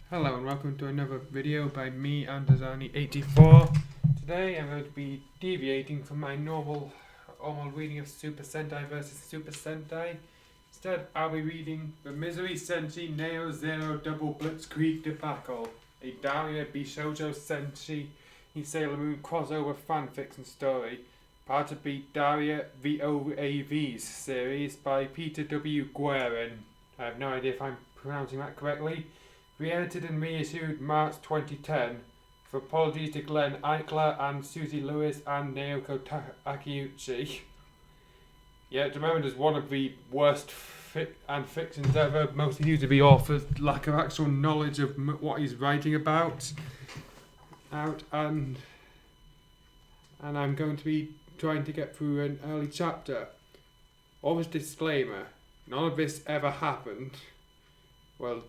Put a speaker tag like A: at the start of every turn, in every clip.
A: Hello and welcome to another video by me and Dazani84. Today I'm going to be deviating from my normal reading of Super Sentai versus Super Sentai. Instead I'll be reading The Misery Senshi Neo Zero Double Blitzkrieg Debacle, a Daria Bishoujo Senshi Sailor Moon crossover fanfiction story, part of the Daria VOAVs series by Peter W. Guerin. I have no idea if I'm pronouncing that correctly. Re-edited and reissued March 2010. For apologies to Glenn Eichler and Susie Lewis and Naoko Akiuchi. Yeah, at the moment is one of the worst fictions ever, mostly due to the author's lack of actual knowledge of what he's writing about. And I'm going to be trying to get through an early chapter. Always disclaimer, none of this ever happened. Well,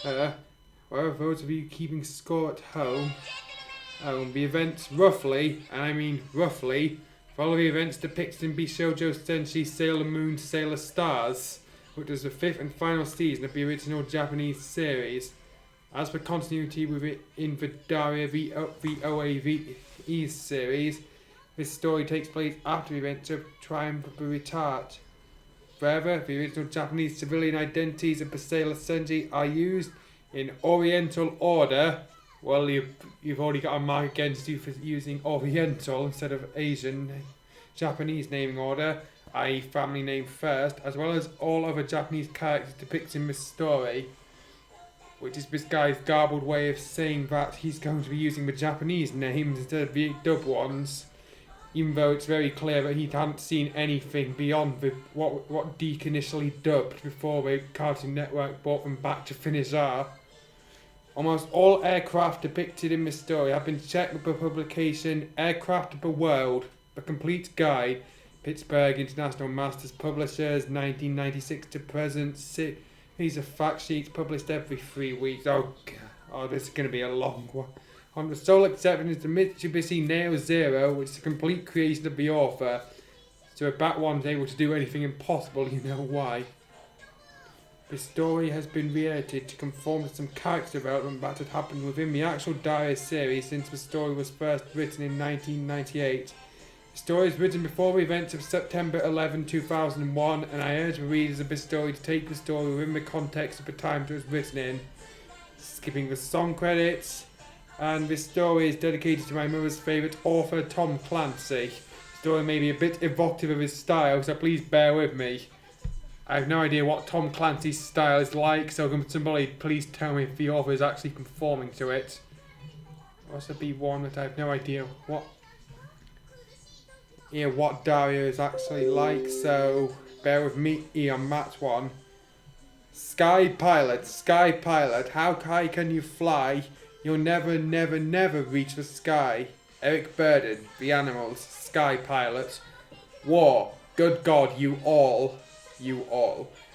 A: well, those of you keeping score at home, the events roughly, and I mean roughly, follow the events depicted in Bishoujo Senshi Sailor Moon Sailor Stars, which was the 5th and final season of the original Japanese series. As for continuity with it in the Daria VOAV series, this story takes place after the events of Triumph of the Retard. Further, the original Japanese civilian identities of the Sailor Senshi are used in Oriental order. Well, you've already got a mark against you for using Oriental instead of Asian Japanese naming order, i.e. family name first, as well as all other Japanese characters depicted in this story, which is this guy's garbled way of saying that he's going to be using the Japanese names instead of the dub ones. Even though it's very clear that he hadn't seen anything beyond what Deke initially dubbed before the Cartoon Network brought them back to finish R. Almost all aircraft depicted in this story have been checked with the publication Aircraft of the World, the Complete Guide, Pittsburgh International Masters Publishers, 1996 to present. These are fact sheets published every 3 weeks. Oh, this is going to be a long one. On the sole exception is the Mitsubishi Neo Zero, which is a complete creation of the author. So if that one's able to do anything impossible, you know why. The story has been re-edited to conform to some character development that had happened within the actual Daria series since the story was first written in 1998. The story is written before the events of September 11, 2001, and I urge the readers of this story to take the story within the context of the time it was written in. Skipping the song credits. And this story is dedicated to my mother's favourite author, Tom Clancy. The story may be a bit evocative of his style, so please bear with me. I have no idea what Tom Clancy's style is like, so can somebody please tell me if the author is actually conforming to it. Also be one that I have no idea what Daria is actually like, so bear with me on that one. Sky Pilot, how high can you fly? You'll never, never, never reach the sky. Eric Burden, The Animals, Sky Pilot. War, good God, you all.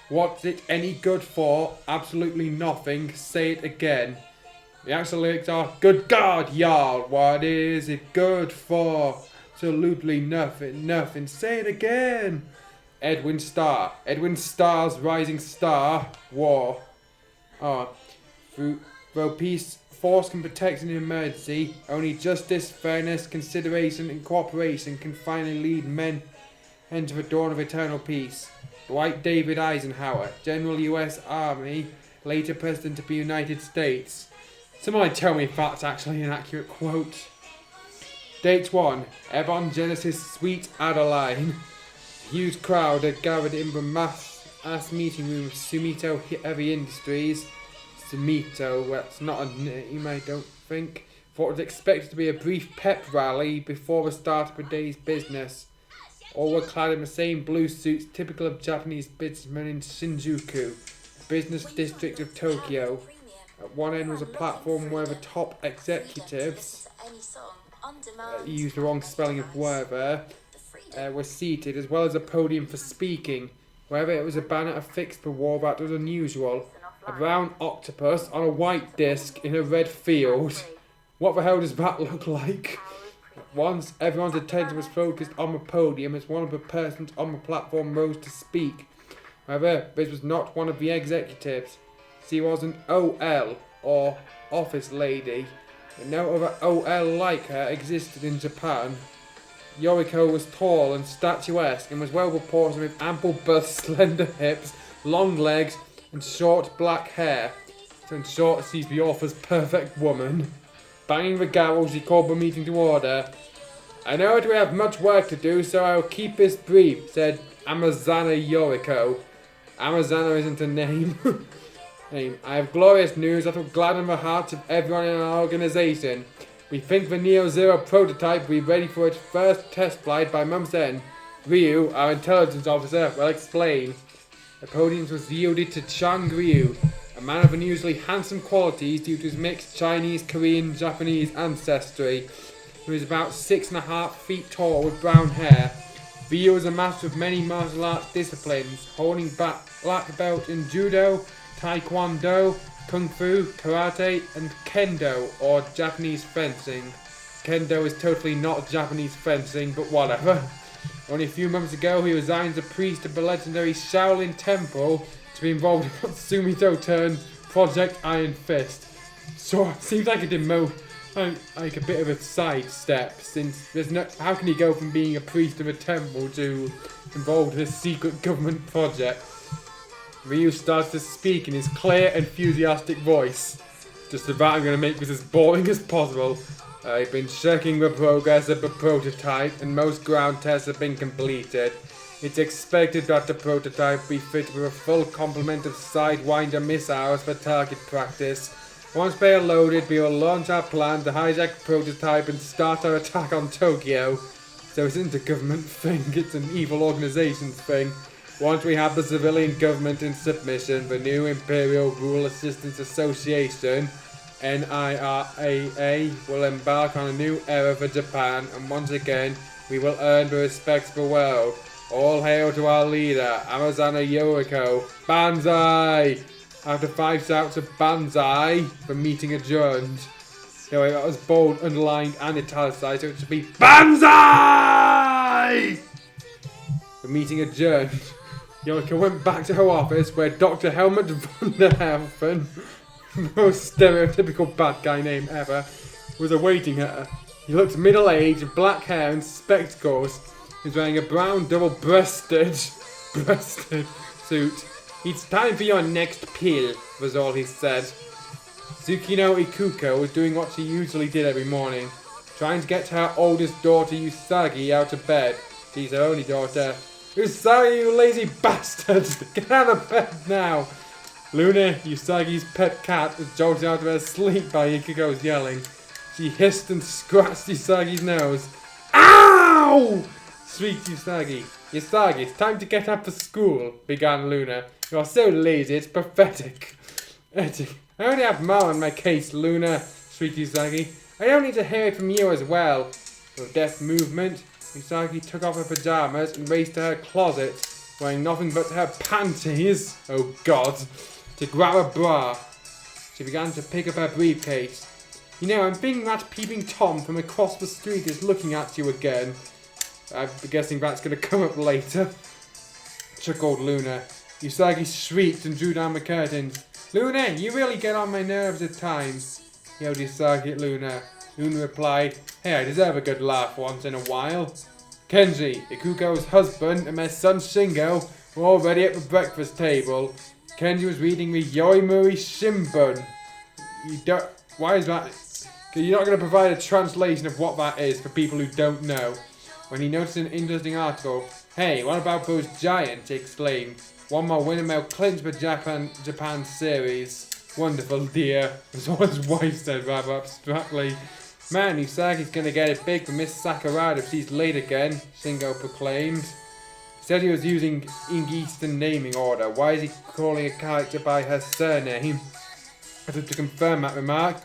A: What's it any good for? Absolutely nothing. Say it again. The actual lyrics are, good God, y'all, what is it good for? Absolutely nothing. Say it again. Edwin Starr's Rising Star, War. Though peace, force can protect in an emergency, only justice, fairness, consideration, and cooperation can finally lead men into the dawn of eternal peace. Dwight David Eisenhower, General U.S. Army, later President of the United States. Somebody tell me if that's actually an accurate quote. Date 1. Ebon Genesis Sweet Adeline. A huge crowd had gathered in the mass meeting room of Sumito Heavy Industries. Sumito, that's not a name, I don't think. For it was expected to be a brief pep rally before the start of the day's business. All were clad in the same blue suits typical of Japanese businessmen in Shinjuku, business district of Tokyo. At one end was a platform where the top executives, used the wrong spelling of were seated, as well as a podium for speaking. Wherever it was a banner affixed to the wall that was unusual. A brown octopus on a white disc in a red field. What the hell does that look like? Once everyone's attention was focused on the podium as one of the persons on the platform rose to speak. However, this was not one of the executives. She was an OL, or office lady, and no other OL like her existed in Japan. Yoriko was tall and statuesque and was well proportioned with ample bust, slender hips, long legs, and short black hair. So in short, she's the author's perfect woman. Banging the gavel, she called the meeting to order. I know that we have much work to do, so I will keep this brief, said Amazana Yoriko. Amazana isn't a name. I have glorious news that will gladden the hearts of everyone in our organization. We think the Neo Zero prototype will be ready for its first test flight by month's end. Ryu, our intelligence officer, will explain. The podium was yielded to Chang Ryu, a man of unusually handsome qualities due to his mixed Chinese, Korean, Japanese ancestry. He was about 6.5 feet tall with brown hair. Ryu is a master of many martial arts disciplines, holding black belt in Judo, Taekwondo, Kung Fu, Karate, and Kendo, or Japanese fencing. Kendo is totally not Japanese fencing, but whatever. Only a few months ago, he resigned as a priest of the legendary Shaolin Temple to be involved in Sumito turned Project Iron Fist. So, seems like like a bit of a sidestep, since there's no. How can he go from being a priest of a temple to involved in a secret government project? Ryu starts to speak in his clear, enthusiastic voice. Just about I'm going to make this as boring as possible. I've been checking the progress of the prototype, and most ground tests have been completed. It's expected that the prototype will be fitted with a full complement of Sidewinder missiles for target practice. Once they are loaded, we will launch our plan to hijack the prototype and start our attack on Tokyo. So it isn't a government thing, it's an evil organizations thing. Once we have the civilian government in submission, the new Imperial Rule Assistance Association, NIRAA, will embark on a new era for Japan, and once again, we will earn the respect of the world. All hail to our leader, Amazana Yoriko. Banzai! After 5 shouts of Banzai, the meeting adjourned. Anyway, that was bold, underlined, and italicized, so it should be BANZAI! The meeting adjourned. Yoriko went back to her office where Dr. Helmut von der Helfen, the most stereotypical bad guy name ever, was awaiting her. He looked middle-aged, with black hair and spectacles. He was wearing a brown double-breasted suit. It's time for your next pill, was all he said. Tsukino Ikuko was doing what she usually did every morning, trying to get her oldest daughter Usagi out of bed. She's her only daughter. Usagi, you lazy bastard! Get out of bed now! Luna, Usagi's pet cat, was jolted out of her sleep by Ikuko's yelling. She hissed and scratched Usagi's nose. Ow! Shrieked Usagi. Usagi, it's time to get up for school, began Luna. You're so lazy, it's pathetic. I only have Ma on my case, Luna, shrieked Usagi. I don't need to hear it from you as well. With a deft movement, Usagi took off her pajamas and raced to her closet, wearing nothing but her panties, oh god, to grab a bra. She began to pick up her briefcase. You know, I'm thinking that peeping Tom from across the street is looking at you again. I'm guessing that's going to come up later, chuckled Luna. Usagi shrieked and drew down the curtains. Luna, you really get on my nerves at times, yelled Usagi at Luna. Luna replied, hey, I deserve a good laugh once in a while. Kenji, Ikuko's husband, and their son Shingo were already at the breakfast table. Kenji was reading the Yomiuri Shimbun. Why is that? You're not going to provide a translation of what that is for people who don't know. When he noticed an interesting article, hey, what about those giants? He exclaimed. One more win and they'll clinch the Japan series. Wonderful, dear, was all his wife said rather abstractly. Man, Usagi's gonna get it big for Miss Sakurada if she's late again, Shingo proclaimed. He said he was using Eastern naming order. Why is he calling a character by her surname? As if to confirm that remark,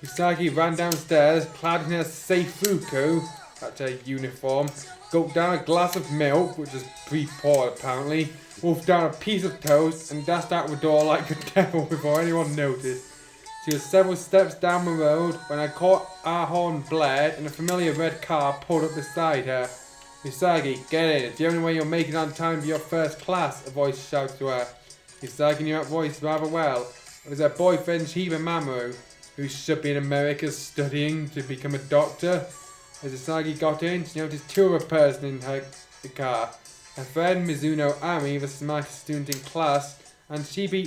A: Usagi ran downstairs, clad in her seifuku, that's her uniform, gulped down a glass of milk, which was pre-poured apparently, wolfed down a piece of toast, and dashed out the door like a devil before anyone noticed. She was several steps down the road when I caught our horn blared and a familiar red car pulled up beside her. Usagi, get in, it's the only way you'll make it on time for your first class, a voice shouted to her. Usagi knew that voice rather well. It was her boyfriend Shiba Mamoru, who should be in America studying to become a doctor. As Usagi got in, she noticed two other persons in her car. Her friend Mizuno Ami, the smartest student in class, and Shiba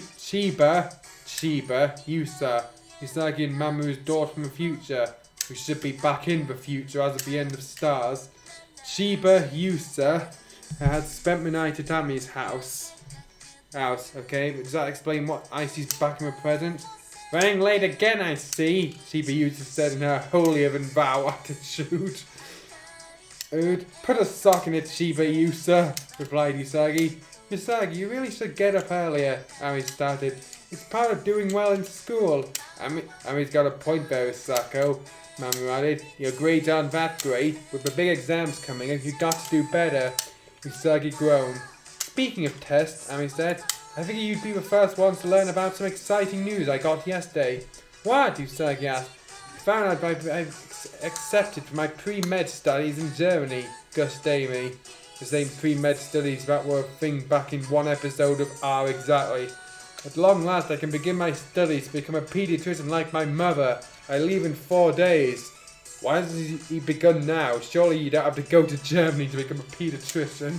A: Yusa, Usagi and Mamoru's daughter from the future, who should be back in the future as of the end of Stars. Shiba Yusa had spent the night at Ami's house. Okay, but does that explain what Icy's back in the present? Running late again, I see, Shiba Yusa said in her holier-than-thou attitude. Put a sock in it, Shiba Yusa, replied Usagi. Usagi, you really should get up earlier, Ami started. It's part of doing well in school. Ami's got a point there, Sako, Mamoru added. Your grades aren't that great. With the big exams coming up, you've got to do better. Usagi groaned. Speaking of tests, Ami said, I figure you'd be the first ones to learn about some exciting news I got yesterday. What? Usagi asked. I found out I've accepted for my pre-med studies in Germany, gushed Amy. The same pre-med studies that were a thing back in one episode of R Exactly. At long last I can begin my studies to become a pediatrician like my mother. I leave in 4 days. Why hasn't he begun now? Surely you don't have to go to Germany to become a pediatrician.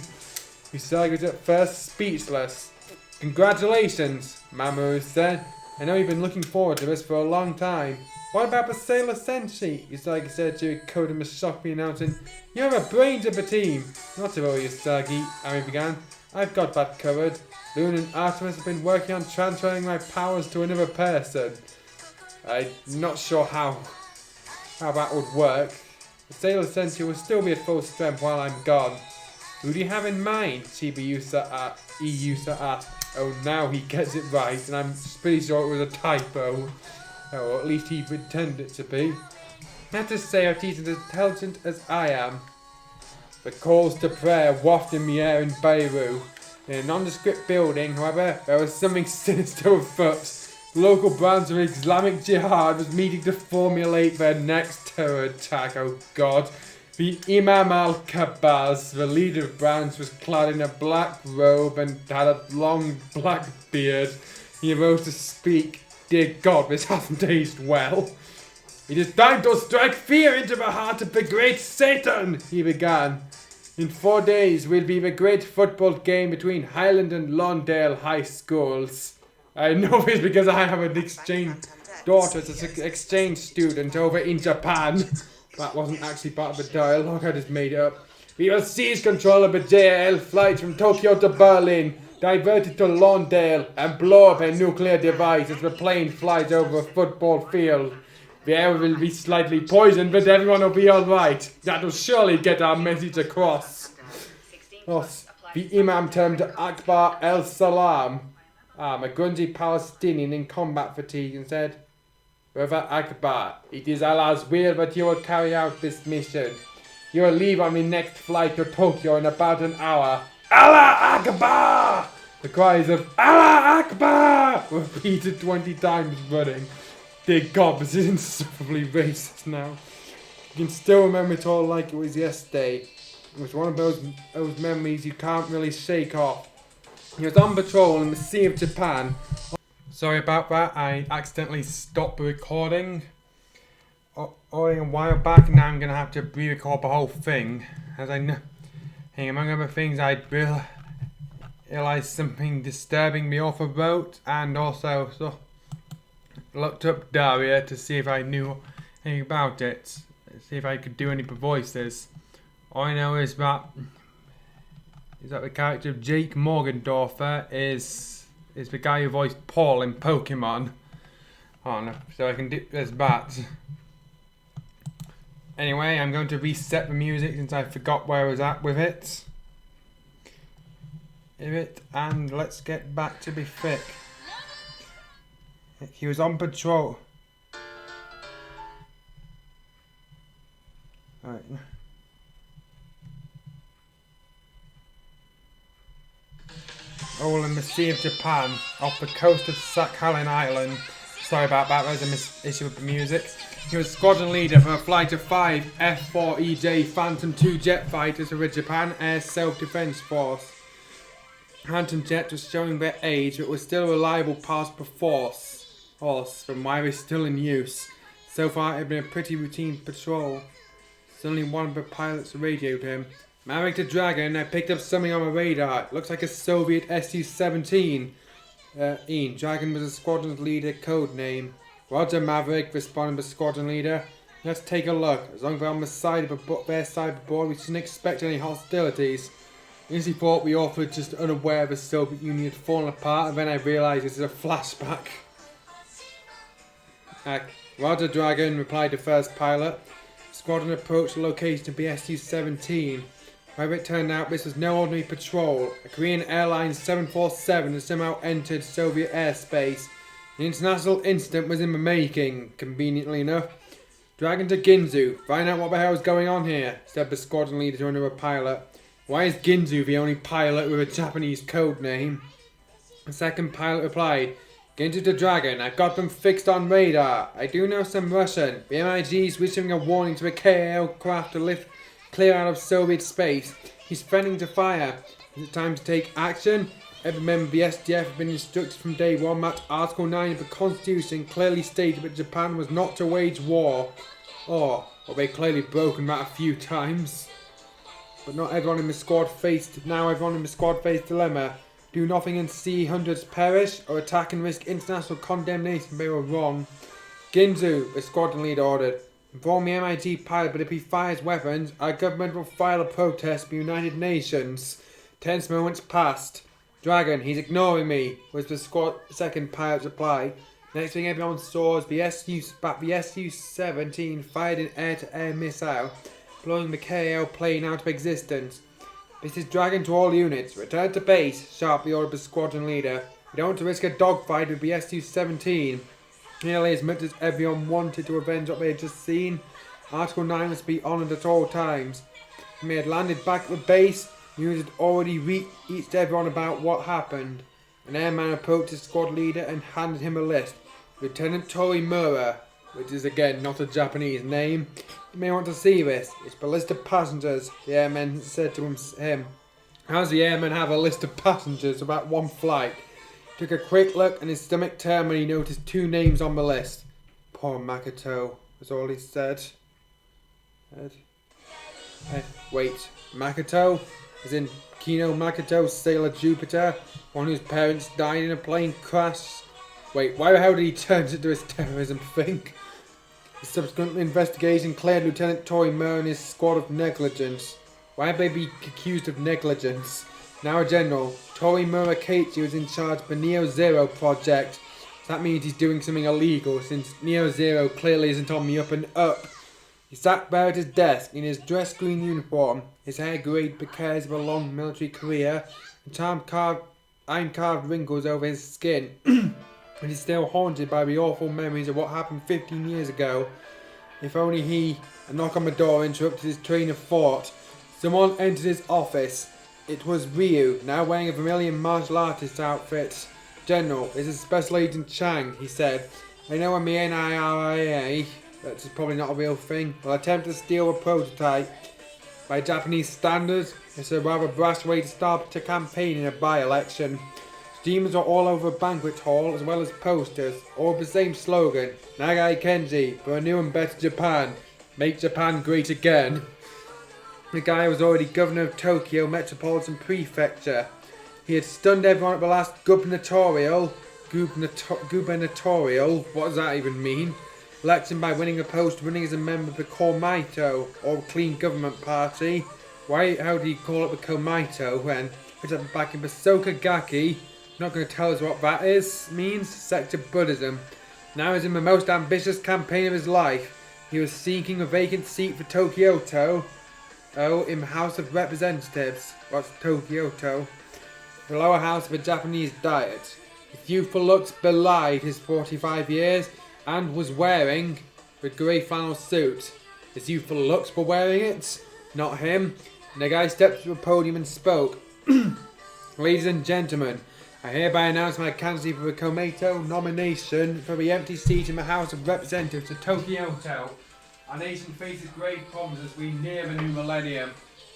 A: Usagi was at first speechless. Congratulations, Mamoru said. I know you've been looking forward to this for a long time. What about the Sailor Senshi? Usagi said to Kodama shockingly announcing, You have a brains of the team. Not to worry, Usagi, Ami began. I've got that covered. Loon and Artemis have been working on transferring my powers to another person. I'm not sure how that would work. The Sailor Senshi will still be at full strength while I'm gone. Who do you have in mind? Shiba Yusa asked. Oh, now he gets it right, and I'm pretty sure it was a typo. Or at least he pretended it to be. Not to say if he's as intelligent as I am. The calls to prayer waft in the air in Beirut. In a nondescript building, however, there was something sinister afoot. The local branch of Islamic Jihad was meeting to formulate their next terror attack. Oh God. The Imam al-Kabaz, the leader of the branch, was clad in a black robe and had a long black beard. He arose to speak. Dear God, this hasn't aged well. It is time to strike fear into the heart of the great Satan, he began. In 4 days will be the great football game between Highland and Lawndale High Schools. I know this because I have an exchange daughter as an exchange student over in Japan. That wasn't actually part of the dialogue, I just made it up. We will seize control of the JL flights from Tokyo to Berlin, divert it to Lawndale, and blow up a nuclear device as the plane flies over a football field. The air will be slightly poisoned, but everyone will be alright. That will surely get our message across. The Imam turned to Akbar el-Salam, a grungy Palestinian in combat fatigue, and said, Brother Akbar, it is Allah's will that you will carry out this mission. You will leave on the next flight to Tokyo in about an hour. Allah Akbar! The cries of Allah Akbar were repeated 20 times running. Dear God, this is insufferably racist now. You can still remember it all like it was yesterday. It was one of those memories you can't really shake off. He was on patrol in the Sea of Japan. Sorry about that, I accidentally stopped the recording only a while back, and now I'm going to have to re-record the whole thing. As I know, among other things, I realised something disturbing the author wrote, and also looked up Daria to see if I knew anything about it, see if I could do any of the voices. All I know is that the character of Jake Morgendorfer is the guy who voiced Paul in Pokemon. Oh no, so I can do this bat. Anyway, I'm going to reset the music since I forgot where I was at with it. And let's get back to the fic. He was on patrol. Alright. All in the Sea of Japan, off the coast of Sakhalin Island. Sorry about that, there's a issue with the music. He was squadron leader for a flight of 5 F-4EJ Phantom II jet fighters of the Japan Air Self-Defense Force. Phantom jets was showing their age, but was still a reliable pass per force. horse from why we're still in use. So far, it had been a pretty routine patrol. Suddenly, one of the pilots radioed him. Maverick to Dragon, I picked up something on my radar. It looks like a Soviet Su-17. Ian, Dragon was the squadron's leader code name. Roger, Maverick, responded the squadron leader. Let's take a look. As long as we're on the side of their side of the board, we shouldn't expect any hostilities. Initially thought we all were just unaware the Soviet Union had fallen apart, and then I realised this is a flashback. Roger, Dragon, replied the first pilot. The squadron approached the location of the Su-17. However, it turned out this was no ordinary patrol. A Korean Airlines 747 had somehow entered Soviet airspace. An international incident was in the making, conveniently enough. Dragon to Ginzu, find out what the hell is going on here, said the squadron leader to another pilot. Why is Ginzu the only pilot with a Japanese code name? The second pilot replied, Ginzu to Dragon, I've got them fixed on radar. I do know some Russian. The MiG is issuing a warning to the KAO craft to lift clear out of Soviet space. He's threatening to fire. Is it time to take action? Every member of the SDF have been instructed from day one that Article 9 of the Constitution clearly stated that Japan was not to wage war. Well, they've clearly broken that a few times. But not everyone in the squad faced dilemma. Do nothing and see hundreds perish, or attack and risk international condemnation. They were wrong. Ginzu, the squadron leader ordered. Inform the MIG pilot, but if he fires weapons, our government will file a protest with the United Nations. Tense moments passed. Dragon, he's ignoring me, was the second pilot's reply. Next thing everyone saw was the Su-17 fired an air-to-air missile, blowing the KAO plane out of existence. This is Dragon to all units. Return to base, sharply ordered the squadron leader. We don't want to risk a dogfight with the Su-17. Nearly as much as everyone wanted to avenge what they had just seen, Article 9 must be honoured at all times. When they had landed back at the base, news had already reached everyone about what happened. An airman approached the squad leader and handed him a list. Lieutenant Torimura, which is again not a Japanese name. You may want to see this. It's the list of passengers, the airman said to him. How does the airman have a list of passengers about one flight? He took a quick look and his stomach turned when he noticed two names on the list. Poor Makoto, was all he said. Wait, Makoto? As in Kino Makoto, sailor Jupiter, one whose parents died in a plane crash. Wait, why the hell did he turn into this terrorism thing? The subsequent investigation cleared Lieutenant Torimura and his squad of negligence. Why would they be accused of negligence? Now a general, Torimura Keiichi was in charge of the Neo Zero project. So that means he's doing something illegal, since Neo Zero clearly isn't on the up and up. He sat there at his desk in his dress green uniform, his hair greyed because of a long military career, and iron-carved wrinkles over his skin. And he's still haunted by the awful memories of what happened 15 years ago. If only a knock on the door interrupted his train of thought. Someone entered his office. It was Ryu, now wearing a vermilion martial artist outfit. General, this is Special Agent Chang, he said. I know I'm the NIRIA. That's probably not a real thing. Will attempt to steal a prototype. By Japanese standards, it's a rather brash way to start a campaign in a by-election. Steamers are all over the banquet hall as well as posters, all with the same slogan, Nagai Kenji, for a new and better Japan. Make Japan great again. The guy was already governor of Tokyo Metropolitan Prefecture. He had stunned everyone at the last gubernatorial, what does that even mean? Election by winning a post, winning as a member of the Komaito, or Clean Government Party. How do you call it the Komaito when? Which at the back in the Sokagaki. Not going to tell us what that means. Sect of Buddhism. Now he's in the most ambitious campaign of his life. He was seeking a vacant seat for Tokyoto. In the House of Representatives. What's Tokyoto? The lower house of a Japanese diet. His youthful looks belied his 45 years and was wearing the grey flannel suit. His youthful looks were wearing it, not him. And the guy stepped to the podium and spoke. Ladies and gentlemen, I hereby announce my candidacy for the Komaito nomination for the empty seat in the House of Representatives of Tokyoto. Our nation faces grave problems as we near the new millennium.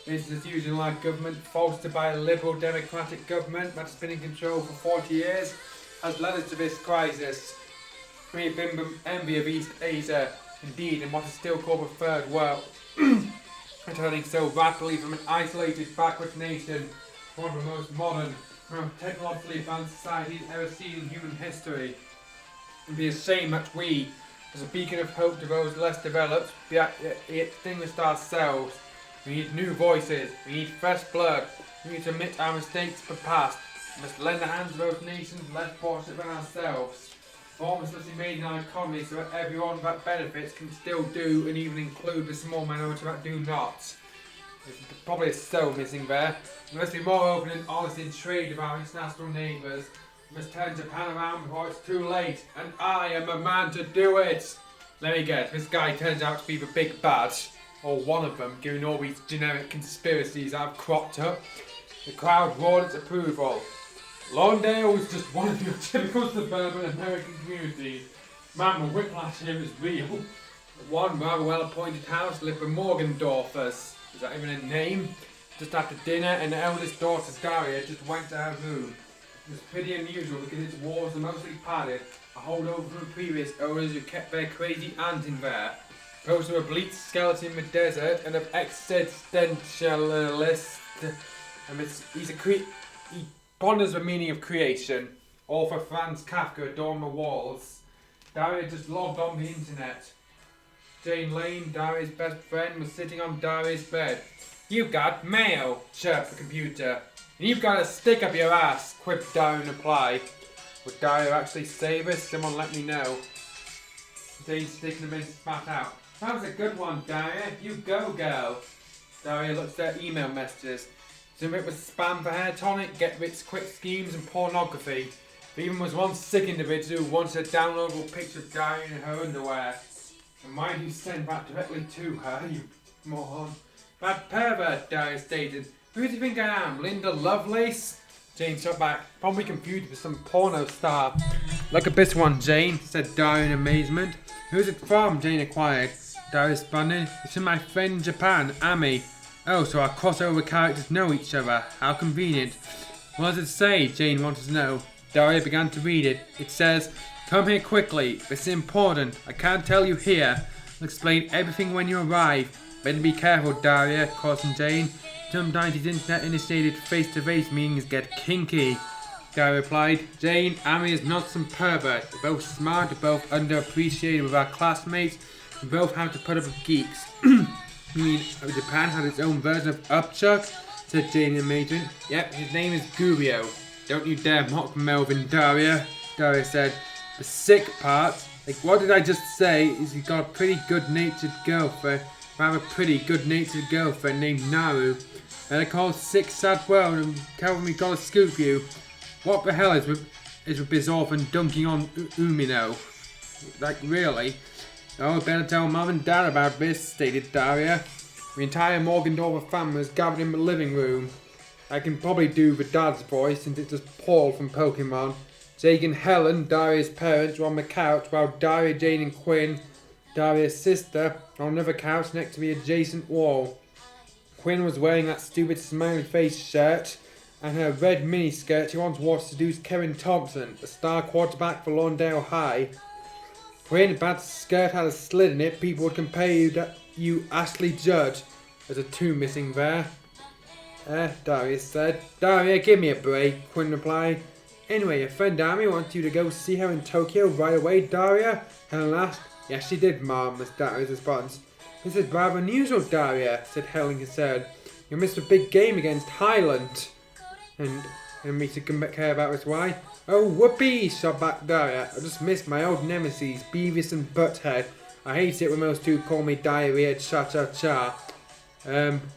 A: Business as usual, our government, fostered by a liberal democratic government that's been in control for 40 years, has led us to this crisis. We have been the envy of East Asia, indeed, in what is still called the Third World, returning so rapidly from an isolated, backward nation to one of the most modern, most technologically advanced societies ever seen in human history. It would be a shame that we, as a beacon of hope to those less developed, be extinguished ourselves. We need new voices, we need fresh blood, we need to admit our mistakes of the past. We must lend a hand to those nations less fortunate than ourselves. Reforms must be made in our economy so that everyone that benefits can still do and even include the small minority that do not. There's probably a soul missing there. We must be more open and honest in trade with our international neighbours. We must turn Japan around before it's too late, and I am the man to do it! Let me guess, this guy turns out to be the big bad, or one of them, given all these generic conspiracies that have cropped up. The crowd roared its approval. Lawndale was just one of your typical suburban American communities. Man, the whiplash here is real. One rather well-appointed house lived the Morgendorfers. Is that even a name? Just after dinner, and the eldest daughter, Daria, just went to her room. It was pretty unusual because its walls are mostly padded, a holdover from previous owners who kept their crazy aunt in there. Opposed to a bleak skeleton in the desert and of existentialist. He ponders the meaning of creation. Author Franz Kafka adorned the walls. Daria just logged on the internet. Jane Lane, Daria's best friend, was sitting on Daria's bed. "You've got mail," chirped the computer. "And you've got a stick up your ass," quipped Daria in reply. Would Daria actually say this? Someone let me know. Jane's sticking them in spat out. "That was a good one, Daria. You go, girl." Daria looked at her email messages. Some of it was spam for hair tonic, get-rich quick schemes and pornography. There even was one sick individual who wanted a downloadable picture of Daria in her underwear. "And why did you send that directly to her, you moron?" "That pervert," Daria stated. "Who do you think I am, Linda Lovelace?" Jane shot back, probably confused with some porno star. "Look at this one, Jane," said Daria in amazement. "Who's it from?" Jane inquired. Daria responded. "It's from my friend in Japan, Ami." "Oh, so our crossover characters know each other. How convenient." "What does it say?" Jane wanted to know. Daria began to read it. It says, "Come here quickly. This is important. I can't tell you here. I'll explain everything when you arrive. Better be careful, Daria," cautioned Jane. "Sometimes these internet-initiated face-to-face meetings get kinky." Daria replied, "Jane, Ami is not some pervert. We're both smart, we're both underappreciated with our classmates. We both have to put up with geeks." "You mean Japan had its own version of Upchuck?" said Jane in amazement. "Yep, his name is Gurio." "Don't you dare mock Melvin, Daria," Daria said. "The sick part, like what did I just say, is he's got a pretty good-natured girlfriend, rather pretty good-natured girlfriend named Naru. And I call sick sad world and tell me gotta scoop you. What the hell is with this orphan dunking on Umino? Like really?" "Oh, better tell Mum and Dad about this," stated Daria. The entire Morgendorfer family was gathered in the living room. I can probably do the dad's voice since it's just Paul from Pokemon. Jake and Helen, Daria's parents, were on the couch while Daria, Jane and Quinn, Daria's sister, on another couch next to the adjacent wall. Quinn was wearing that stupid smiley face shirt and her red miniskirt she once wore to seduce Kevin Thompson, the star quarterback for Lawndale High. Quinn, if that skirt had a slit in it, people would compare you Ashley Judd. There's a 2 missing there. Daria said. "Daria, give me a break," Quinn replied. "Anyway, your friend Ami wants you to go see her in Tokyo right away, Daria?" Helen asked. "Yes, she did, Mom," was Daria's response. "This is rather unusual, Daria," said Helen concerned. "You missed a big game against Highland." And me to care about this why? "Oh, whoopee," shot back Daria. "I just missed my old nemesis, Beavis and Butthead. I hate it when those two call me Diarrhea Cha-Cha-Cha.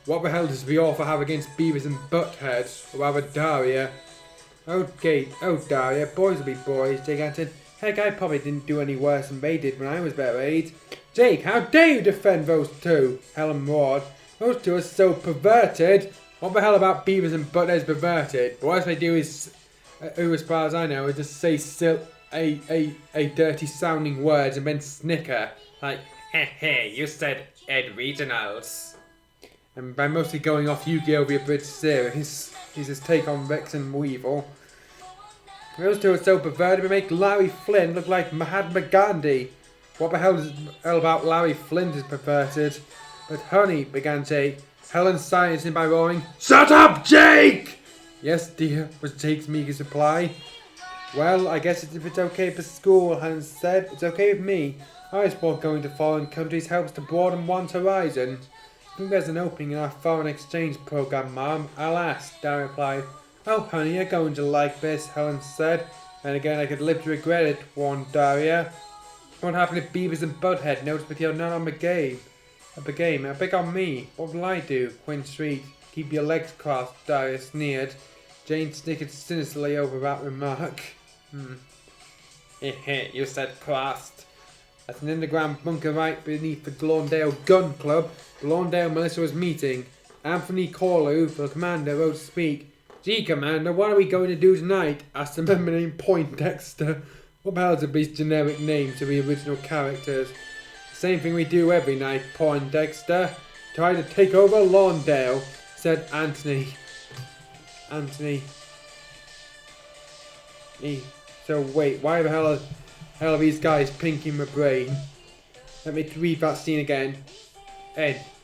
A: What the hell does the author have against Beavis and Butthead? Or rather, Daria?" "Okay, oh Daria, boys will be boys," Jake answered. "Heck, I probably didn't do any worse than they did when I was their age." "Jake, how dare you defend those two?" Helen roared. "Those two are so perverted." "What the hell about Beavis and Butthead's perverted? But what they do is, as far as I know, is just say a dirty sounding words and then snicker. Like, "Hey, you said Ed Regionals." And by mostly going off Yu-Gi-Oh! The Abridged series, is his take on Rex and Weevil. Those two are so perverted, we make Larry Flynn look like Mahatma Gandhi. What the hell is all about Larry Flynn is perverted? But honey, began Jake. Helen silenced him by roaring, "Shut up, Jake!" "Yes, dear," was Jake's meager reply. "Well, I guess if it's okay for school," Helen said. "It's okay with me. I suppose going to foreign countries helps to broaden one's horizon." "I think there's an opening in our foreign exchange program, Mom. I'll ask," Daria replied. "Oh, honey, you're going to like this," Helen said. "And again, I could live to regret it," warned Daria. "What happened if Beavis and Butthead noticed that you're not on the game? At the game, how big on me? What will I do?" Quinn shrieked. "Keep your legs crossed," Daria sneered. Jane snickered sinisterly over that remark. You said crossed. At an underground bunker right beneath the Glawndale Gun Club, the Lawndale militia was meeting. Anthony Corlew, the commander, rose to speak. "Gee, Commander, what are we going to do tonight?" asked a member named Poindexter. What the hell is a beast generic name to the original characters? "The same thing we do every night, Poindexter. Try to take over Lawndale," said Anthony. So wait, why the hell are these guys pink in my brain? Let me read that scene again.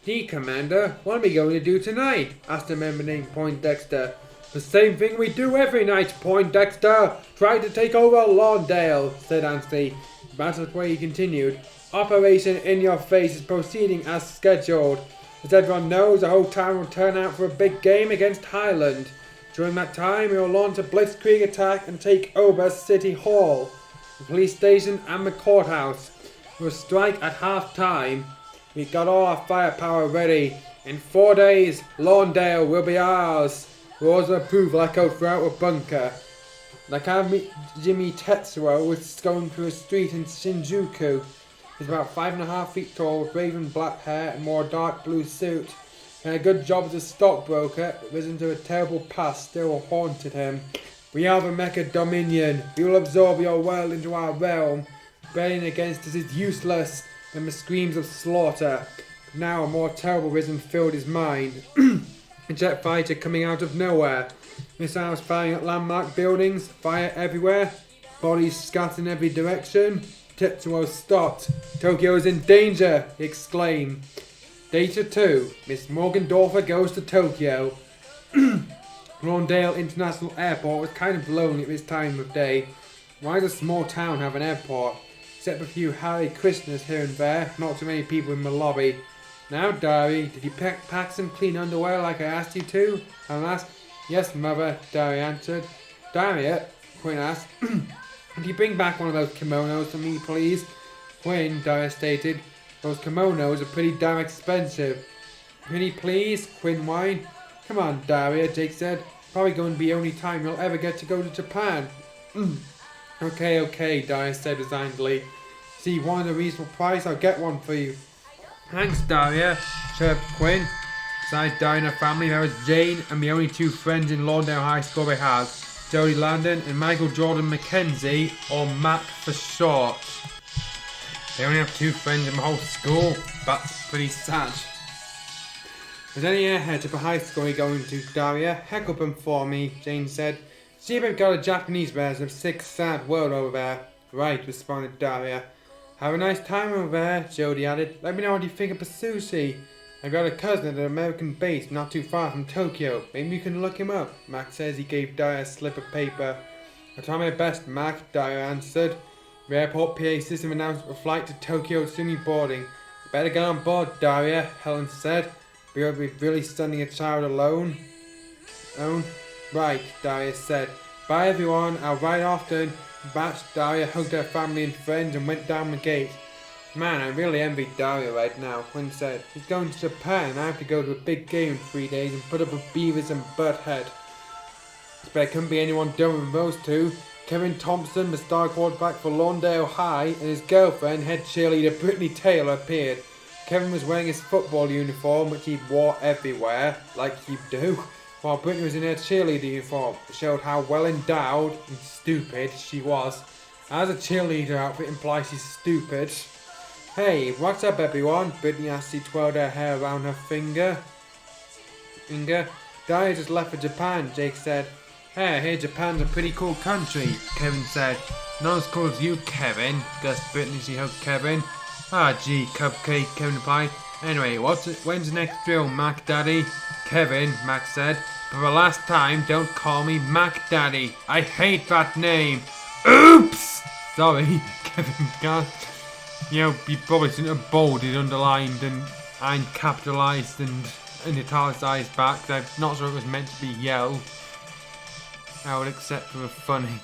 A: "Gee, Commander, what are we going to do tonight?" asked a member named Poindexter. "The same thing we do every night, Poindexter. Try to take over Lawndale," said Anthony. That's where he continued. "Operation In Your Face is proceeding as scheduled. As everyone knows, the whole town will turn out for a big game against Highland. During that time, we will launch a Blitzkrieg attack and take over City Hall, the police station and the courthouse. We'll strike at half-time. We've got all our firepower ready. In 4 days, Lawndale will be ours." Roars of approval echoed throughout the bunker. Like Jimmy Tetsuo was going through a street in Shinjuku. He's about 5.5 feet tall with raven black hair and wore a dark blue suit. And a good job as a stockbroker, but risen to a terrible past still haunted him. "We are the Mecha Dominion. We will absorb your world into our realm. Rebelling against us is useless," and the screams of slaughter. Now a more terrible vision filled his mind. A jet fighter coming out of nowhere. Missiles firing at landmark buildings, fire everywhere, bodies scattered in every direction. Tetsuo stopped. "Tokyo is in danger," he exclaimed. Data 2. Miss Morgendorfer goes to Tokyo. Lawndale International Airport was kind of lonely at this time of day. Why does a small town have an airport? Except a few Hare Krishnas here and there, not too many people in the lobby. "Now, Daria, did you pack some clean underwear like I asked you to?" Helen asked. "Yes, Mother," Daria answered. "Daria," Quinn asked, "could you bring back one of those kimonos for me, please?" "Quinn," Daria stated, "those kimonos are pretty damn expensive." "Really, please?" Quinn whined. "Come on, Daria," Jake said. "Probably going to be the only time you'll ever get to go to Japan." Okay, Daria said resignedly. "See you want a reasonable price? I'll get one for you." "Thanks, Daria," chirped Quinn. Besides Daria and her family, there was Jane and the only two friends in Lawndale High School they had, Jodie Landon and Michael Jordan Mackenzie, or Mac for short. They only have 2 friends in the whole school. That's pretty sad. "Is any airheads at the high school you're going to, Daria? Heckle them for me," Jane said. "See if they've got a Japanese version of Sick Sad World over there." "Right," responded Daria. "Have a nice time over there," Jodie added. "Let me know what you think of the sushi. I've got a cousin at an American base not too far from Tokyo. Maybe you can look him up." Mac says he gave Daria a slip of paper. "I'll try my best, Mac," Daria answered. The airport PA system announced the flight to Tokyo would soon be boarding. "Better get on board, Daria," Helen said. "We'll be really sending a child alone." "Oh, right," Daria said. "Bye everyone, I'll ride often." Batch, Daria hugged her family and friends and went down the gate. "Man, I really envy Daria right now," Quinn said. "She's going to Japan and I have to go to a big game in 3 days and put up with Beavis and Butthead. But it couldn't be anyone dumber than those two. Kevin Thompson, the star quarterback for Lawndale High, and his girlfriend, head cheerleader Brittany Taylor, appeared. Kevin was wearing his football uniform, which he wore everywhere, like you do, while Brittany was in her cheerleader uniform, which showed how well endowed and stupid she was. As a cheerleader outfit implies she's stupid. "Hey, what's up everyone?" Brittany asked as she twirled her hair around her finger. "Daria just left for Japan," Jake said. Hey, here Japan's a pretty cool country, Kevin said. Not as cool as you, Kevin, Gus Brittany hugged Kevin. Ah, gee, Cupcake, Kevin replied. Anyway, when's the next drill, Mac Daddy? Kevin, Mac said. For the last time, don't call me Mac Daddy. I hate that name. Oops! Sorry, Kevin gasped. You know, you probably shouldn't have bolded, underlined, and capitalised and italicised back. I'm not sure it was meant to be yelled. I would accept for the funny.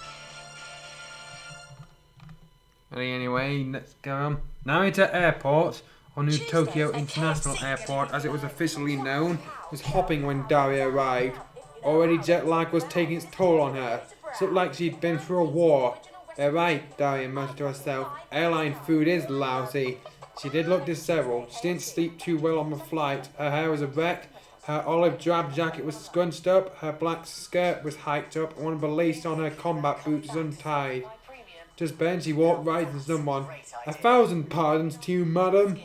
A: Anyway, let's go on. Narita Airport, or New Tokyo International Airport as it was officially known, was hopping when Daria arrived. Already jet lag was taking its toll on her. It looked like she'd been through a war. Right, Daria muttered to herself. Airline food is lousy. She did look disheveled. She didn't sleep too well on the flight. Her hair was a wreck. Her olive drab jacket was scrunched up. Her black skirt was hiked up. And one of the lace on her combat boots was untied. Just then she walked right into someone. 1,000 pardons to you, madam,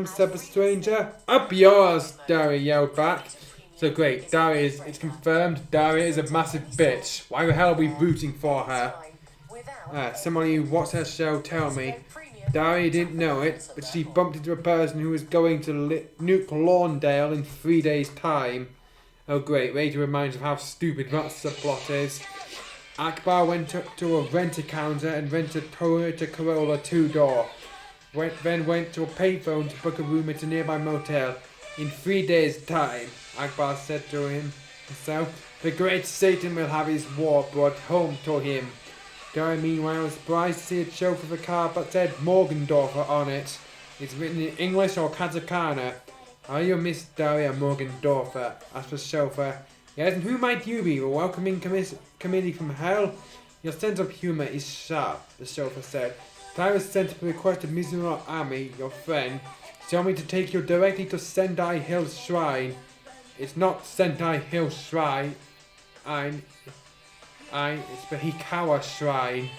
A: said the stranger. Up yours, Daria yelled back. So great, it's confirmed, Daria is a massive bitch. Why the hell are we rooting for her? Someone who watched her show tell me. Daria didn't know it, but she bumped into a person who was going to nuke Lawndale in 3 days' time. Oh great, ready to remind you of how stupid that subplot is. Akbar went to a renter counter and rented a Toyota Corolla 2-door. Then went to a payphone to book a room at a nearby motel. In 3 days' time, Akbar said to himself, the great Satan will have his war brought home to him. Daria meanwhile was surprised to see a chauffeur of a car but said Morgendorfer on it. It's written in English or katakana. Are you Miss Daria Morgendorfer? Asked the chauffeur. Yes, and who might you be? A welcoming committee from hell? Your sense of humour is sharp, the chauffeur said. I was sent to request of Mizuno Ami, your friend. She told me to take you directly to Sendai Hill Shrine. It's not Sendai Hill Shrine. It's the Hikawa Shrine.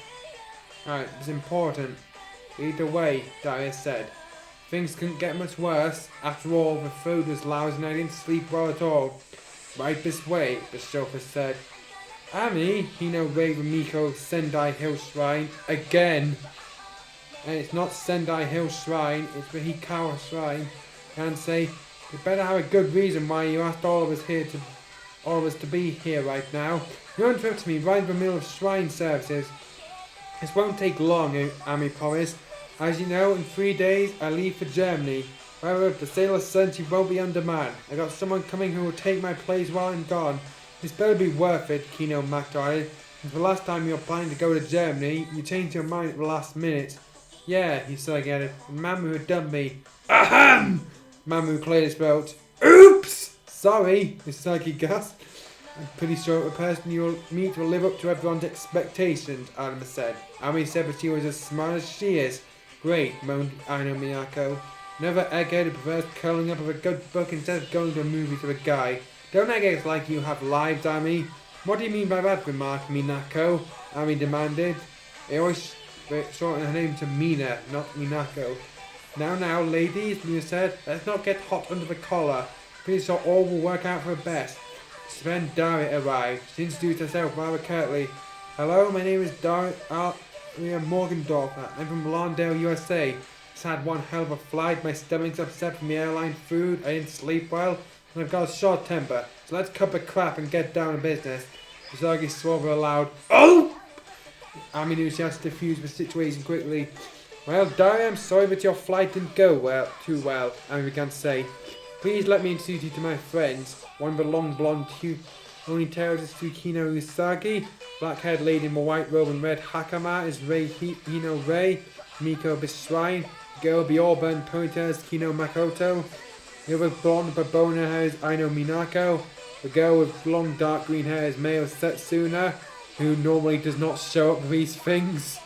A: Right, it's important. Either way, Daria said. Things couldn't get much worse. After all, the food was lousy and I didn't sleep well at all. Right this way, the chauffeur said. Ami, Hino waved Miko Sendai Hill Shrine again. And it's not Sendai Hill Shrine, it's the Hikawa Shrine. And say, you better have a good reason why you asked all of us to be here right now. You interrupted me right in the middle of shrine services. This won't take long, Ami promised. As you know, in 3 days I leave for Germany. However, the sailor Senshi won't be on demand. I got someone coming who will take my place while I'm gone. This better be worth it, Kino MacDonald. Since the last time you were planning to go to Germany, you changed your mind at the last minute. Yeah, he said again. The man who had dumped me. Ahem! Mamu cleared his throat. Oops! Sorry, Mr. Psyche gasped. I'm pretty sure the person you'll meet will live up to everyone's expectations, Anima said. Ami said that she was as smart as she is. Great, moaned Aino Miyako. Another egghead who prefers curling up with a good book instead of going to a movie with a guy. Don't eggheads like you have lives, Ami? What do you mean by that remark, Minako? Ami demanded. They always shorten her name to Mina, not Minako. Now, ladies, Mina said, let's not get hot under the collar. Pretty sure all will work out for the best. Then Daria arrived. She introduced herself rather curtly. Hello, my name is Daria Morgendorfer. I'm from Lawndale, USA. Just had one hell of a flight. My stomach's upset from the airline food. I didn't sleep well. And I've got a short temper. So let's cut the crap and get down to business. Usagi swore with a loud, oh! Ami knew she had to defuse the situation quickly. Well, Daria, I'm sorry but your flight didn't go too well, Ami began to say. Please let me introduce you to my friends. One with a long blonde ponytail is Tsukino Usagi. Black-haired lady in a white robe and red hakama is Rei Hino Rei. Miko Bishrine. Girl with the auburn ponytail is Kino Makoto. The other blonde but boner hair is Aino Minako. The girl with long dark green hair is Meo Setsuna, who normally does not show up for these things.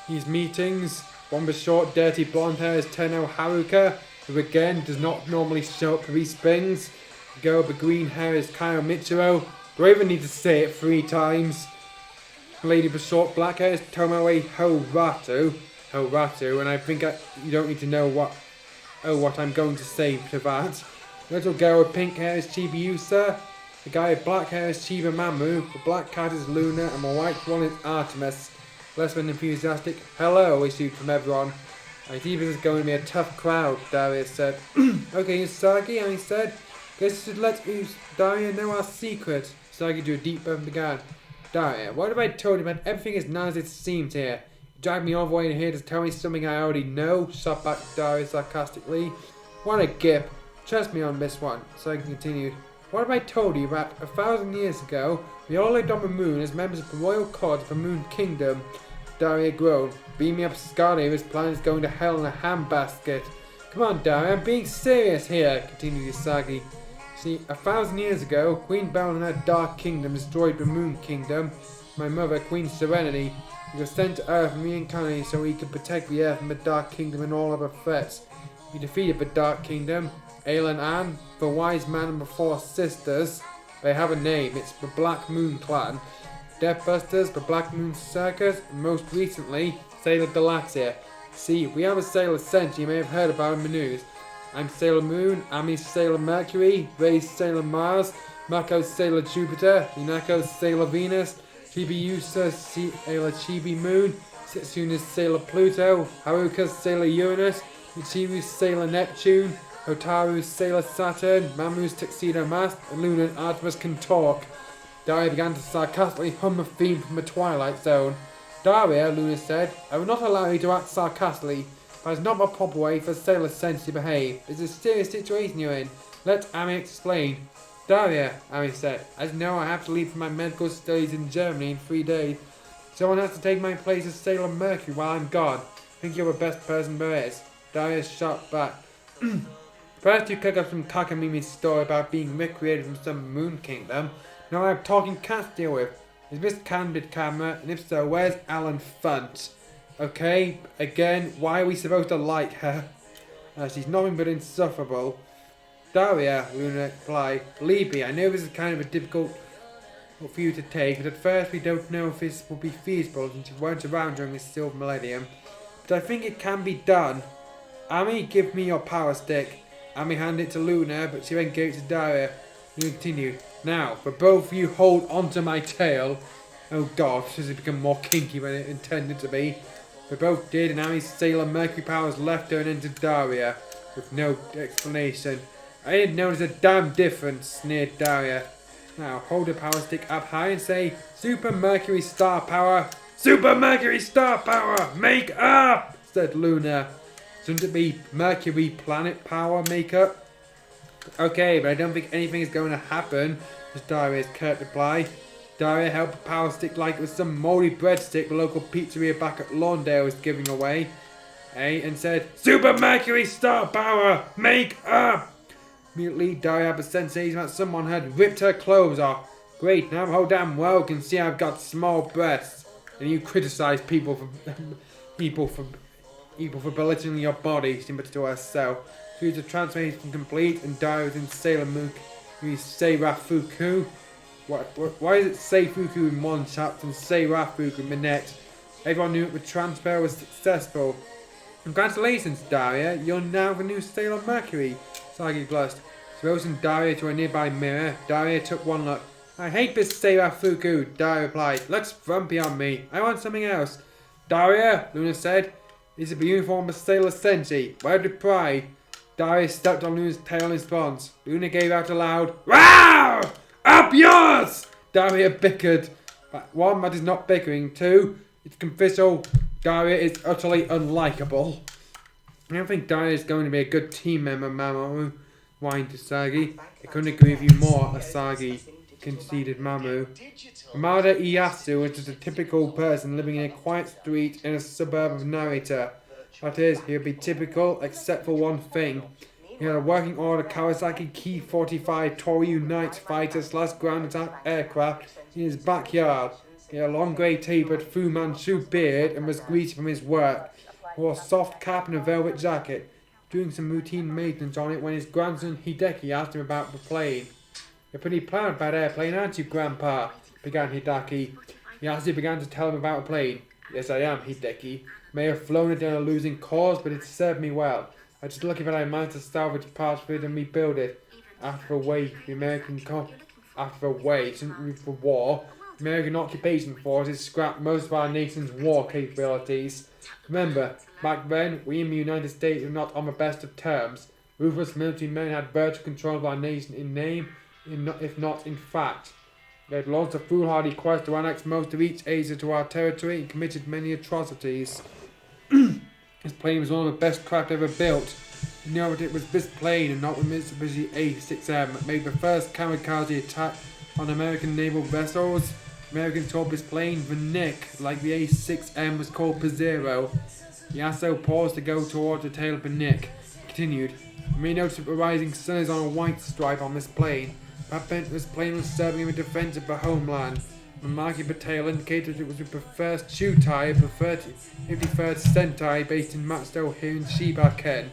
A: These meetings. One with short dirty blonde hair is Tenno Haruka, who again does not normally show up for these things. The girl with the green hair is Kaio Michiro. Do I even need to say it 3 times? The lady with short black hair is Tomoe Horatu, and I think you don't need to know what I'm going to say to that. The little girl with pink hair is Chibiusa. The guy with black hair is Shiba Mamu, the black cat is Luna, and my white one is Artemis. Less than enthusiastic hello issued from everyone. I think this is going to be a tough crowd, Daria said. Okay, Usagi, Ami said. Guess you should let Daria know our secret. Usagi drew a deep breath and began. Daria, what have I told you about everything is not as it seems here? You dragged me all the way in here to tell me something I already know, shot back Daria sarcastically. What a gip. Trust me on this one, Usagi continued. What have I told you about 1,000 years ago? We all lived on the moon as members of the royal court of the Moon Kingdom. Daria groaned. Beam me up, Scotty. This plan is going to hell in a handbasket. Come on, Daria. I'm being serious here, continued Usagi. See, 1,000 years ago, Queen Belle and her Dark Kingdom destroyed the Moon Kingdom. My mother, Queen Serenity, was sent to Earth and reincarnated so he could protect the Earth from the Dark Kingdom and all other threats. He defeated the Dark Kingdom. Ayla and Anne, the Wise Man and the Four Sisters. They have a name. It's the Black Moon Clan. Deathbusters, the Black Moon Circus, and most recently, Sailor Galaxia. See, we have a Sailor Senshi you may have heard about in the news. I'm Sailor Moon, Ami's Sailor Mercury, Ray's Sailor Mars, Mako's Sailor Jupiter, Minako's Sailor Venus, Chibi-Yusa's Sailor Chibi Moon, Setsuna's Sailor Pluto, Haruka's Sailor Uranus, Michiru's Sailor Neptune, Hotaru's Sailor Saturn, Mamu's Tuxedo Mask, and Luna and Artemis can talk. Daria began to sarcastically hum a theme from the Twilight Zone. Daria, Luna said, I will not allow you to act sarcastically, but it's not the proper way for Sailor Senshi to behave. It's a serious situation you're in. Let Ami explain. Daria, Ami said, as you know, I have to leave for my medical studies in Germany in 3 days. Someone has to take my place as Sailor Mercury while I'm gone. I think you're the best person there is. Daria shot back. First you cook up some cockamamie story about being recreated from some moon kingdom. Now I have talking cats to deal with. Is this candid camera? And if so, where's Alan Funt? Okay, again, why are we supposed to like her? She's nothing but insufferable. Daria, Luna replied, believe me, I know this is kind of a difficult for you to take, but at first we don't know if this will be feasible since you weren't around during the Silver Millennium. But I think it can be done. Ami, give me your power stick. Ami handed it to Luna, but she then gave it to Daria. Luna continued, now, for both of you hold onto my tail. Oh god, this has become more kinky than it intended to be. They both did, and Ami's Sailor Mercury powers left her and entered Daria, with no explanation. I didn't notice a damn difference, sneered Daria. Now, hold the power stick up high and say, Super Mercury Star Power! Super Mercury Star Power! Make up! Said Luna. Shouldn't it be Mercury Planet Power Makeup? Okay, but I don't think anything is going to happen, was Daria's curt reply. Daria held the power stick like it was some mouldy breadstick the local pizzeria back at Lawndale was giving away. And said, Super Mercury Star Power! Make up! Immediately, Daria had the sensation that someone had ripped her clothes off. Great, now the whole damn world can see I've got small breasts. And you criticise people for belittling your body, she muttered to herself. She was the transformation complete, and Daria was in Sailor Moon. Seirafuku. Why does it say Fuku in one chapter and say Rafuku in the next? Everyone knew that the transfer was successful. Congratulations, Daria. You're now the new Sailor Mercury. Sagi blushed. She rose and Daria to a nearby mirror. Daria took one look. I hate this Seirafuku, Daria replied. Looks frumpy on me. I want something else. Daria, Luna said. This is the uniform of Sailor Senshi. Where did pride? Daria stepped on Luna's tail in response. Luna gave out a loud, Wow! Up yours! Daria bickered. But one, that is not bickering. Two, it's official. Daria is utterly unlikable. I don't think Daria is going to be a good team member, Mamoru, whined Usagi. I couldn't agree with you more, Usagi, conceded Mamoru. Amada Iyasu was just a typical person living in a quiet street in a suburb of Narita. That is, he would be typical except for one thing. He had a working order Kawasaki Ki-45 Toryu Night fighter / ground attack aircraft in his backyard. He had a long grey tapered Fu Manchu beard and was greasy from his work. He wore a soft cap and a velvet jacket, doing some routine maintenance on it when his grandson Hideki asked him about the plane. You're pretty proud of that airplane, aren't you, Grandpa? Began Hideki. Yasu began to tell him about the plane. Yes, I am, Hideki. May have flown it in a losing cause, but it served me well. I just lucky that I managed to salvage parts of it and rebuild it. After the way the American after the wage for war, American occupation forces scrapped most of our nation's war capabilities. Remember, back then, we in the United States were not on the best of terms. Ruthless military men had virtual control of our nation in name, if not in fact. They had launched a foolhardy quest to annex most of each Asia to our territory and committed many atrocities. This plane was one of the best craft ever built. You know that it was this plane and not the Mitsubishi A6M that made the first kamikaze attack on American naval vessels. Americans called this plane the Nick, like the A6M was called the Zero. Yasso paused to go toward the tail of the Nick. Continued, you may notice that the rising sun is on a white stripe on this plane. That meant this plane was serving in the defense of the homeland. The marking the tail indicated it was with the 1st Chutai of the 53rd Sentai based in Matsudo here in Shibaken.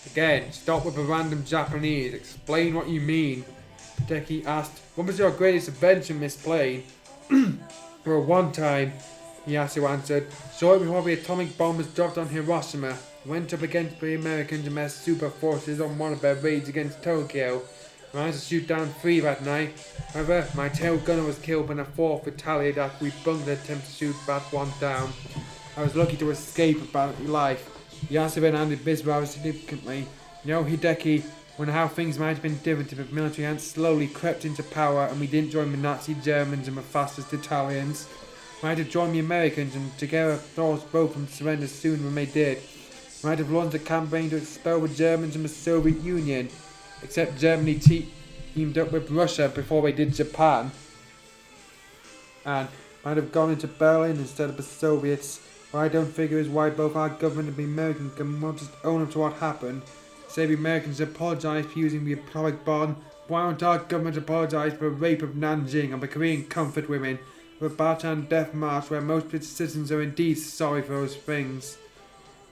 A: Again, stop with the random Japanese. Explain what you mean. Hideki asked, what was your greatest adventure, Miss Plane? For one time, Yasu answered, shortly before the atomic bomb was dropped on Hiroshima, I went up against the Americans and their super forces on one of their raids against Tokyo. I managed to shoot down 3 that night. However, my tail gunner was killed when a 4th retaliated after we bungled an attempt to shoot that one down. I was lucky to escape with life. Yasu then handed this rather significantly. You know, Hideki, when how things might have been different if the military hadn't slowly crept into power and we didn't join the Nazi Germans and the fascist Italians. We might have joined the Americans and together forced both of them to surrender sooner than they did. We might have launched a campaign to expel the Germans from the Soviet Union. Except Germany teamed up with Russia before they did Japan. And might have gone into Berlin instead of the Soviets. What I don't figure is why both our government and the American government won't just own up to what happened. Say the Americans apologise for using the atomic bomb. Why won't our government apologise for the rape of Nanjing and the Korean comfort women? For the Bachan death march where most British citizens are indeed sorry for those things.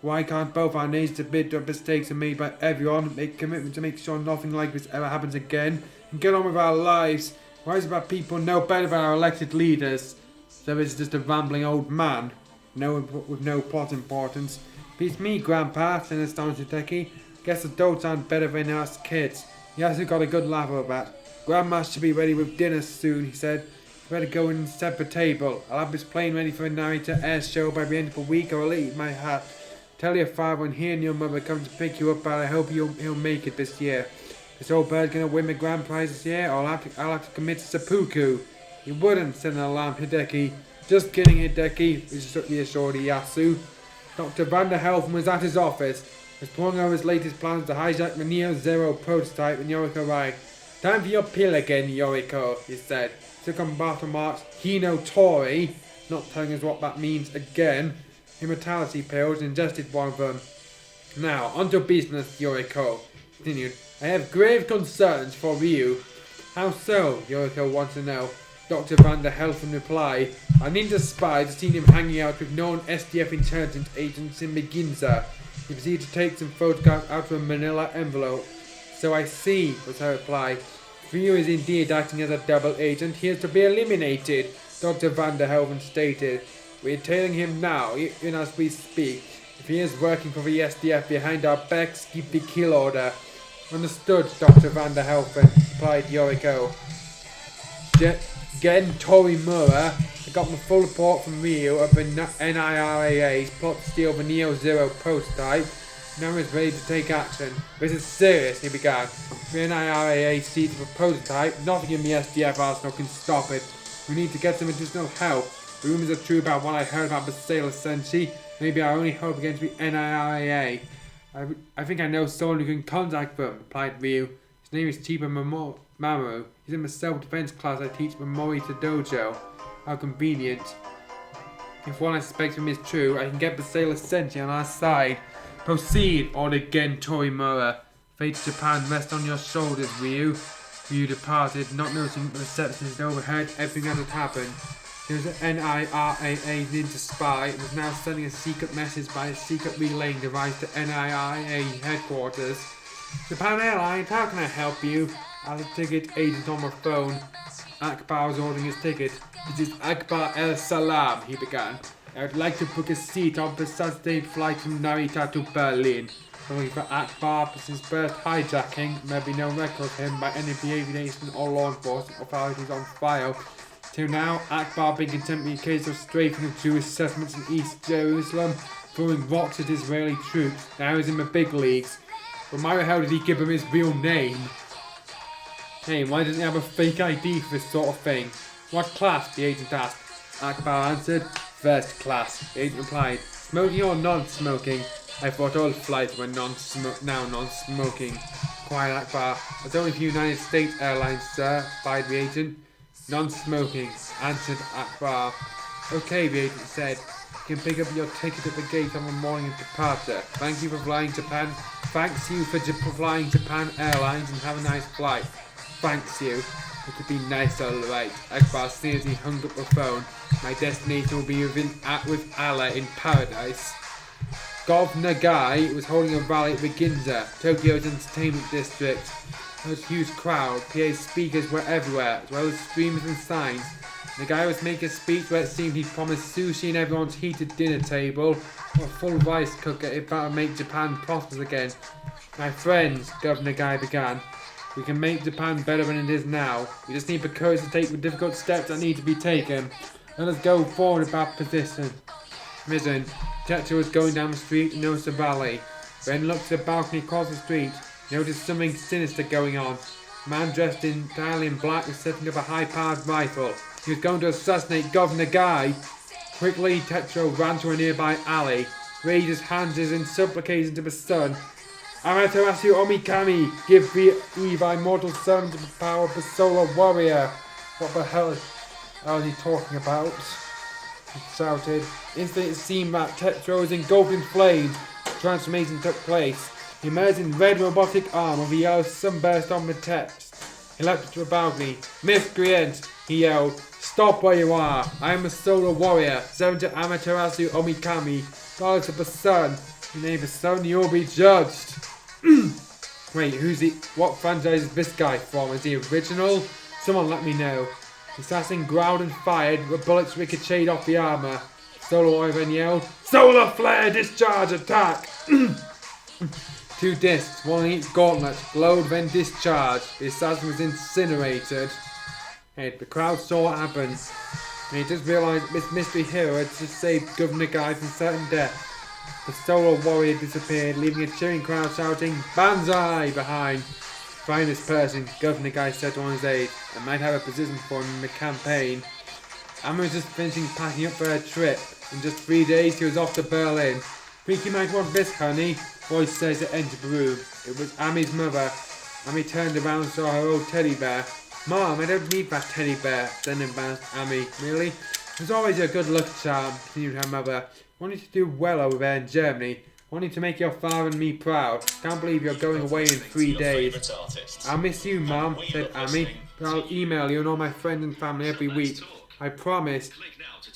A: Why can't both our nations admit that mistakes are made by everyone and make commitment to make sure nothing like this ever happens again and get on with our lives? Why is it that people know better than our elected leaders? So it's just a rambling old man, with no plot importance. Beats me, Grandpa, said an astonished Hideki. Guess adults aren't better than us kids. He also got a good laugh over that. Grandma should be ready with dinner soon, he said. Better go and set the table. I'll have this plane ready for a narrator air show by the end of the week or I'll eat my hat. Tell your father when he and your mother come to pick you up, but I hope he'll make it this year. This old bird's gonna win the grand prize this year, or I'll have to commit seppuku. He wouldn't, said an alarmed Hideki. Just kidding, Hideki, reassured Yasu. Dr. Van der Helfen was at his office. He was pouring over his latest plans to hijack the Neo Zero prototype when Yoriko arrived. Time for your pill again, Yoriko, he said. Took on battle marks Hino Tori, not telling us what that means again. Immortality pills and ingested one of them. Now, onto business, Yoriko continued. I have grave concerns for Ryu. How so? Yoriko wants to know. Dr. Van der Helfen replied. A ninja spy has seen him hanging out with known SDF intelligence agents in Meginza. He proceeded to take some photographs out of a manila envelope. So I see, was her reply. Ryu is indeed acting as a double agent. He is to be eliminated, Dr. Van der Helfen stated. We are tailing him now, even as we speak. If he is working for the SDF behind our backs, give the kill order. Understood, Dr. Van der Helfen, replied Yoriko. Gen Torimura, I got my full report from Ryu of the NIRAA's plot to steal the Neo Zero prototype. Now he's ready to take action. This is serious, he began. The NIRAA seized the prototype. Nothing in the SDF arsenal can stop it. We need to get some additional help. Rumors are true about what I heard about the sailor Senshi. Maybe our only hope against the NIRAA. I think I know someone who can contact them, replied Ryu. His name is Chiba Mamoru. He's in the self-defense class I teach Momori to Dojo. How convenient. If what I suspect him is true, I can get the sailor Senshi on our side. Proceed, ordered Gen Torimura. Fate of Japan rest on your shoulders, Ryu. Ryu departed, not noticing the receptionist overheard everything that had happened. He was an NIRAA ninja spy and was now sending a secret message by a secret relaying device to NIRAA headquarters. Japan Airlines, how can I help you? Asked a ticket agent on the phone. Akbar was ordering his ticket. This is Akbar El Salam, he began. I would like to book a seat on the Saturday flight from Narita to Berlin. Only for Akbar, but since birth hijacking, there be no record of him by any of the aviation or law enforcement authorities on file. Till now, Akbar being contempt the case of strafing of Jewish settlements in East Jerusalem, throwing rocks at Israeli troops. Now he's in the big leagues. But why how did he give him his real name? Hey, why doesn't he have a fake ID for this sort of thing? What class? The agent asked. Akbar answered, first class. The agent replied, smoking or non-smoking? I thought all flights were now non-smoking. Quiet, Akbar. That's only for United States Airlines, sir, replied the agent. Non-smoking, answered Akbar. Okay, the agent said. You can pick up your ticket at the gate on the morning of departure. Thank you for flying Japan. Thanks you for flying Japan Airlines and have a nice flight. Thanks you. It would be nice, alright. Akbar sneered as he hung up the phone. My destination will be with Allah in paradise. Governor Guy was holding a rally at the Ginza, Tokyo's entertainment district. There was a huge crowd. PA speakers were everywhere, as well as streamers and signs. The guy was making a speech where it seemed he promised sushi in everyone's heated dinner table, or a full rice cooker if that would make Japan prosperous again. My friends, Governor Guy began, we can make Japan better than it is now. We just need the courage to take the difficult steps that need to be taken. Let us go forward with our position. Tetsuo was going down the street and noticed a valley. Then looked at the balcony across the street. He noticed something sinister going on. A man dressed entirely in black was setting up a high-powered rifle. He was going to assassinate Governor Guy. Quickly, Tetsuo ran to a nearby alley, raised his hands in supplication to the sun. Amaterasu Omikami, give me thy mortal son to the power of the solar warrior. What the hell is he talking about? He shouted. Instantly it seemed that Tetsuo was engulfed in flames. Transformation took place. He emerged in red robotic arm with a yellow sunburst on the chest. He leapt to the balcony. Miscreant! He yelled. Stop where you are. I am a solar warrior. Sent to Amaterasu Omikami. Goddess of the sun. In the name of the sun, you'll be judged. Wait, what franchise is this guy from? Is he original? Someone let me know. The assassin growled and fired, but bullets ricocheted off the armour. Solar warrior then yelled, Solar flare discharge attack! 2 discs, one in each gauntlet, glowed then discharged. The assassin was incinerated. Hey, the crowd saw what happened. And he just realised this mystery hero had just saved Governor Guy from certain death. The solar warrior disappeared, leaving a cheering crowd shouting, Banzai! behind. Find this person, Governor Guy said to one of his aides. I might have a position for him in the campaign. Amma was just finishing packing up for her trip. In just 3 days, he was off to Berlin. Think you might want this, honey? Voice says to enter the room. It was Ami's mother. Ami turned around and saw her old teddy bear. Mom, I don't need that teddy bear, then embarrassed Ami. Really? It was always a good luck charm, continued her mother. Wanted to do well over there in Germany. Wanting to make your father and me proud. Can't believe you're going away in 3 days. I'll miss you, Mom, said Ami, but I'll email you and all my friends and family every week. I promise.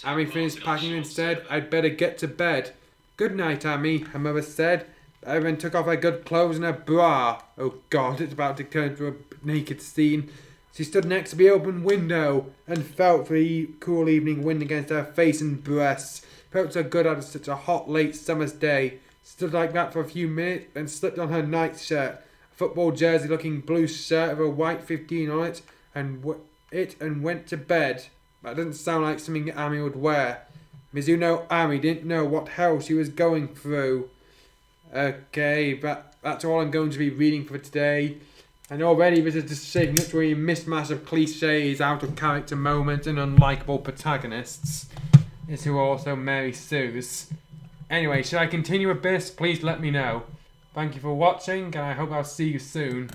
A: Ami finished packing and said, I'd better get to bed. Good night, Ami, her mother said. Erin took off her good clothes and her bra. Oh God, it's about to turn into a naked scene. She stood next to the open window and felt the cool evening wind against her face and breasts. Felt so good out of such a hot, late summer's day. Stood like that for a few minutes, then slipped on her nightshirt, a football jersey-looking blue shirt with a white 15 on it, and went to bed. That doesn't sound like something Ami would wear. Mizuno Ami didn't know what hell she was going through. Okay, that's all I'm going to be reading for today. And already this is just shaping up to a mismatch of cliches, out-of-character moments, and unlikable protagonists. Is who are also Mary Sue's. Anyway, should I continue with this? Please let me know. Thank you for watching, and I hope I'll see you soon.